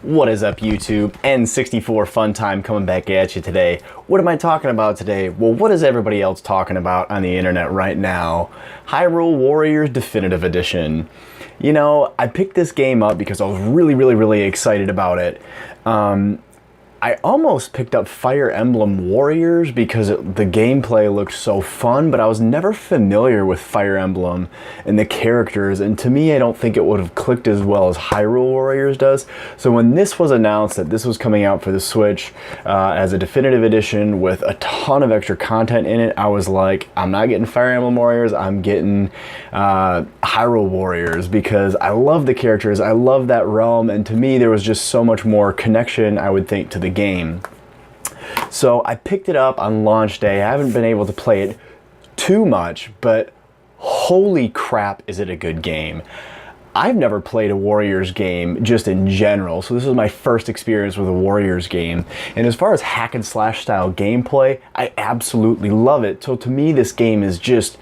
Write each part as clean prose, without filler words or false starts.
What is up, YouTube? N64 Fun Time coming back at you today. What am I talking about today? Well, what is everybody else talking about on the internet right now? Hyrule Warriors Definitive Edition. You know, I picked this game up because I was really excited about it. I almost picked up Fire Emblem Warriors because the gameplay looked so fun, but I was never familiar with Fire Emblem and the characters, and to me I don't think it would have clicked as well as Hyrule Warriors does. So when this was announced that this was coming out for the Switch as a definitive edition with a ton of extra content in it, I was like, I'm not getting Fire Emblem Warriors, I'm getting Hyrule Warriors, because I love the characters, I love that realm, and to me there was just so much more connection, I would think, to the game. So I picked it up on launch day. I haven't been able to play it too much, but holy crap, is it a good game. I've never played a Warriors game just in general, so this is my first experience with a Warriors game. And as far as hack and slash style gameplay, I absolutely love it. So to me, this game is just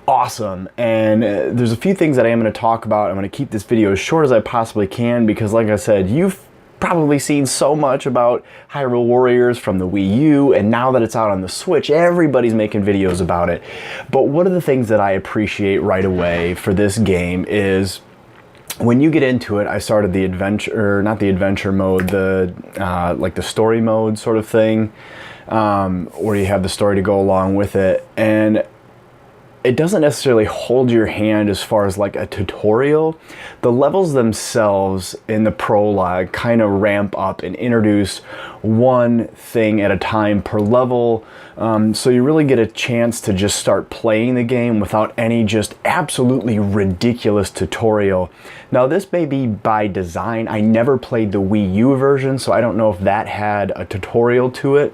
awesome, and there's a few things that I am going to talk about. I'm going to keep this video as short as I possibly can because, like I said, you've probably seen so much about Hyrule Warriors from the Wii U, and now that it's out on the Switch, everybody's making videos about it. But one of the things that I appreciate right away for this game is when you get into it. I started the adventure, or not the adventure mode, the like the story mode sort of thing, where you have the story to go along with it, and it doesn't necessarily hold your hand as far as like a tutorial. The levels themselves in the prologue kind of ramp up and introduce one thing at a time per level. So you really get a chance to just start playing the game without any just absolutely ridiculous tutorial. Now this may be by design. I never played the Wii U version, so I don't know if that had a tutorial to it.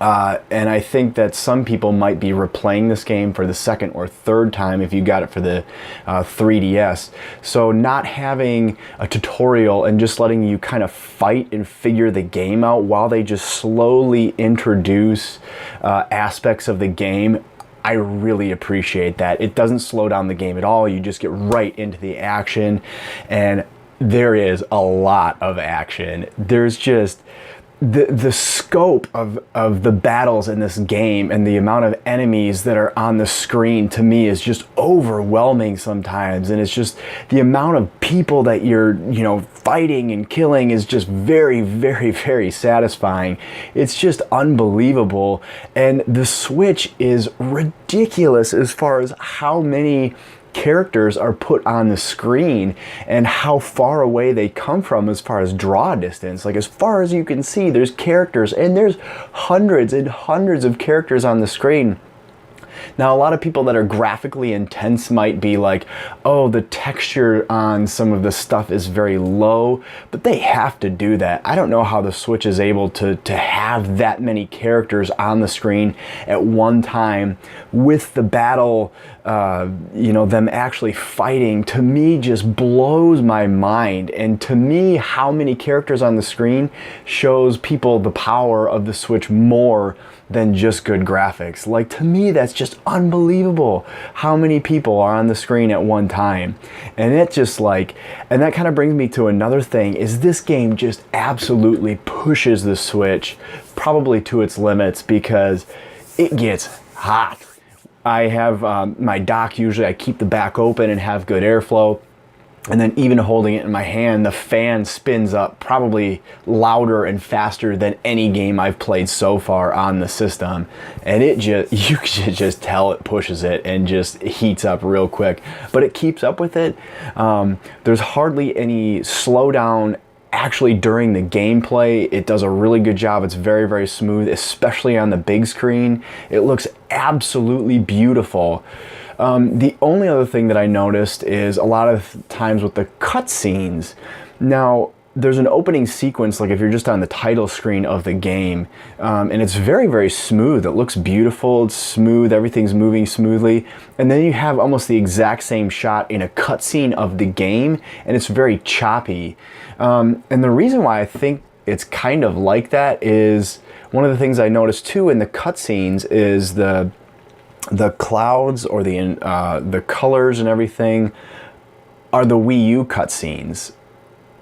And I think that some people might be replaying this game for the second or third time if you got it for the 3DS. So not having a tutorial and just letting you kind of fight and figure the game out while they just slowly introduce aspects of the game, I really appreciate that. It doesn't slow down the game at all. You just get right into the action, and there is a lot of action. There's just the scope of the battles in this game and the amount of enemies that are on the screen, to me, is just overwhelming sometimes. And it's just the amount of people that you're, you know, fighting and killing is just very satisfying. It's just unbelievable. And the Switch is ridiculous as far as how many characters are put on the screen and how far away they come from as far as draw distance. Like, as far as you can see, there's characters, and there's hundreds and hundreds of characters on the screen. Now, a lot of people that are graphically intense might be like, oh, the texture on some of the stuff is very low, but they have to do that. I don't know how the Switch is able to have that many characters on the screen at one time with the battle, you know, them actually fighting. To me, just blows my mind. And to me, how many characters on the screen shows people the power of the Switch more than just good graphics. Like, to me, that's just unbelievable how many people are on the screen at one time. And it just like, and that kind of brings me to another thing, is this game just absolutely pushes the Switch probably to its limits, because it gets hot. I have my dock, usually I keep the back open and have good airflow. And then even holding it in my hand, the fan spins up probably louder and faster than any game I've played so far on the system. And it just, you can just tell it pushes it and just heats up real quick. But it keeps up with it. There's hardly any slowdown actually during the gameplay. It does a really good job. It's very smooth, especially on the big screen. It looks absolutely beautiful. The only other thing that I noticed is a lot of times with the cutscenes. Now, there's an opening sequence, like if you're just on the title screen of the game, and it's very smooth. It looks beautiful, it's smooth, everything's moving smoothly. And then you have almost the exact same shot in a cutscene of the game, and it's very choppy. And the reason why I think it's kind of like that is, one of the things I noticed too in the cutscenes is the clouds, or the colors and everything, are the Wii U cutscenes.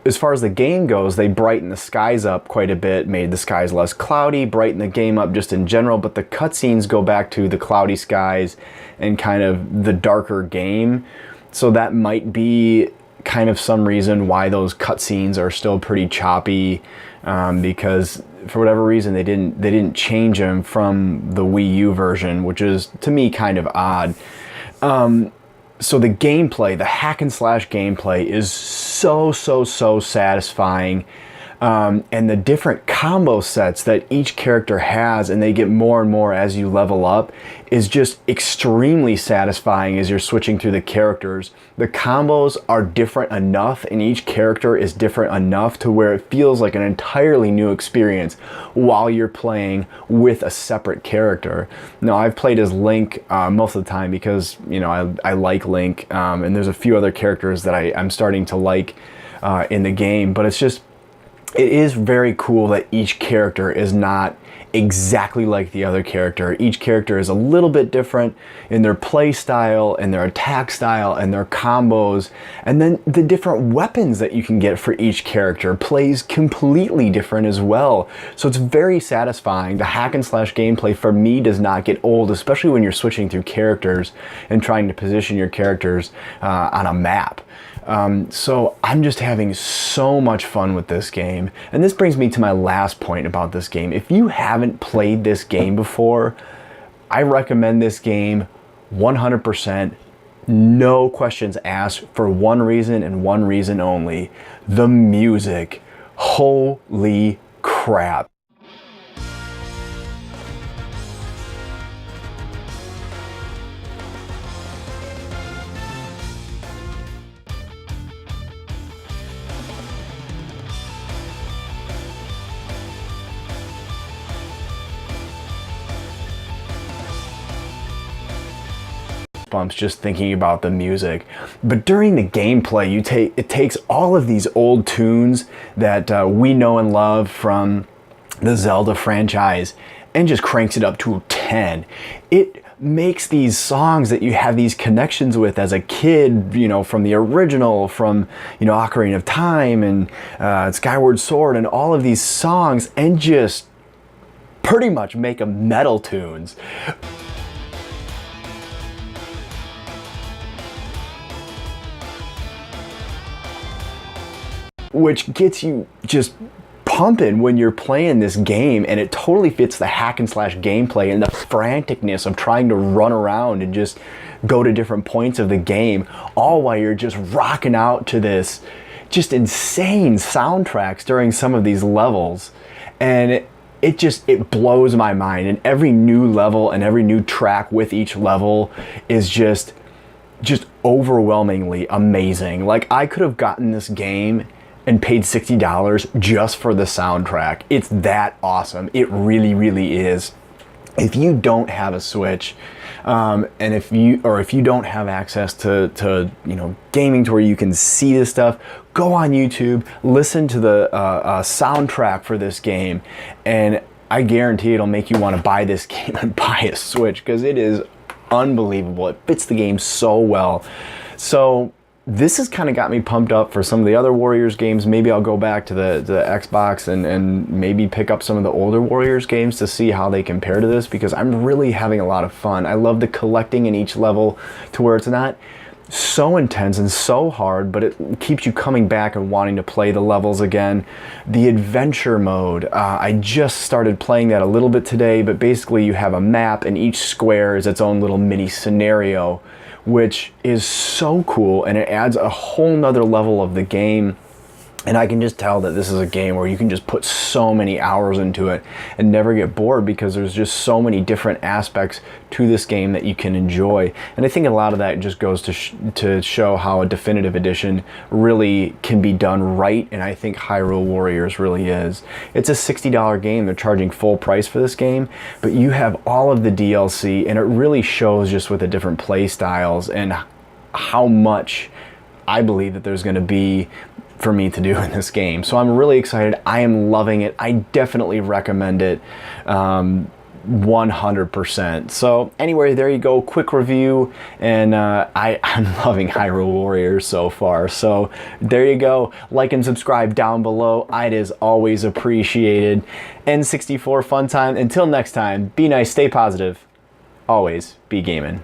as far as the game goes, they brightened the skies up quite a bit, made the skies less cloudy, brightened the game up just in general, but the cutscenes go back to the cloudy skies and kind of the darker game. So that might be kind of some reason why those cutscenes are still pretty choppy, because for whatever reason they didn't change them from the Wii U version, which is to me kind of odd. So the gameplay, the hack and slash gameplay is so satisfying. And the different combo sets that each character has, and they get more and more as you level up, is just extremely satisfying as you're switching through the characters. The combos are different enough, and each character is different enough to where it feels like an entirely new experience while you're playing with a separate character. Now, I've played as Link most of the time because, you know, I like Link, and there's a few other characters that I'm starting to like in the game, but it is very cool that each character is not exactly like the other character. Each character is a little bit different in their play style and their attack style and their combos, and then the different weapons that you can get for each character plays completely different as well. So it's very satisfying. The hack and slash gameplay for me does not get old, especially when you're switching through characters and trying to position your characters on a map. So I'm just having so much fun with this game. And this brings me to my last point about this game. If you haven't played this game before, I recommend this game 100%, no questions asked, for one reason and one reason only: the music. Holy crap. Bumps just thinking about the music. But during the gameplay, it takes all of these old tunes that we know and love from the Zelda franchise and just cranks it up to 10. It makes these songs that you have these connections with as a kid, you know, from the original, from, you know, Ocarina of Time and Skyward Sword, and all of these songs, and just pretty much make them metal tunes. Which gets you just pumping when you're playing this game, and it totally fits the hack and slash gameplay and the franticness of trying to run around and just go to different points of the game, all while you're just rocking out to this just insane soundtracks during some of these levels. And it blows my mind, and every new level and every new track with each level is just overwhelmingly amazing. Like, I could have gotten this game and paid $60 just for the soundtrack. It's that awesome. It really, really is. If you don't have a Switch, and if you don't have access to you know, gaming to where you can see this stuff, go on YouTube, listen to the soundtrack for this game, and I guarantee it'll make you want to buy this game and buy a Switch, because it is unbelievable. It fits the game so well. So this has kind of got me pumped up for some of the other Warriors games. Maybe I'll go back to the Xbox and maybe pick up some of the older Warriors games to see how they compare to this, because I'm really having a lot of fun. I love the collecting in each level to where it's not so intense and so hard, but it keeps you coming back and wanting to play the levels again. The adventure mode, I just started playing that a little bit today, but basically you have a map and each square is its own little mini scenario, which is so cool, and it adds a whole nother level of the game. And I can just tell that this is a game where you can just put so many hours into it and never get bored, because there's just so many different aspects to this game that you can enjoy. And I think a lot of that just goes to show how a definitive edition really can be done right, and I think Hyrule Warriors really is. It's a $60 game. They're charging full price for this game, but you have all of the DLC, and it really shows just with the different play styles and how much I believe that there's going to be for me to do in this game. So I'm really excited. I am loving it. I definitely recommend it. 100%. So anyway, there you go, quick review, and I'm loving Hyrule Warriors so far. So there you go, like and subscribe down below. It is always appreciated. N64 fun time. Until next time, be nice, stay positive, always be gaming.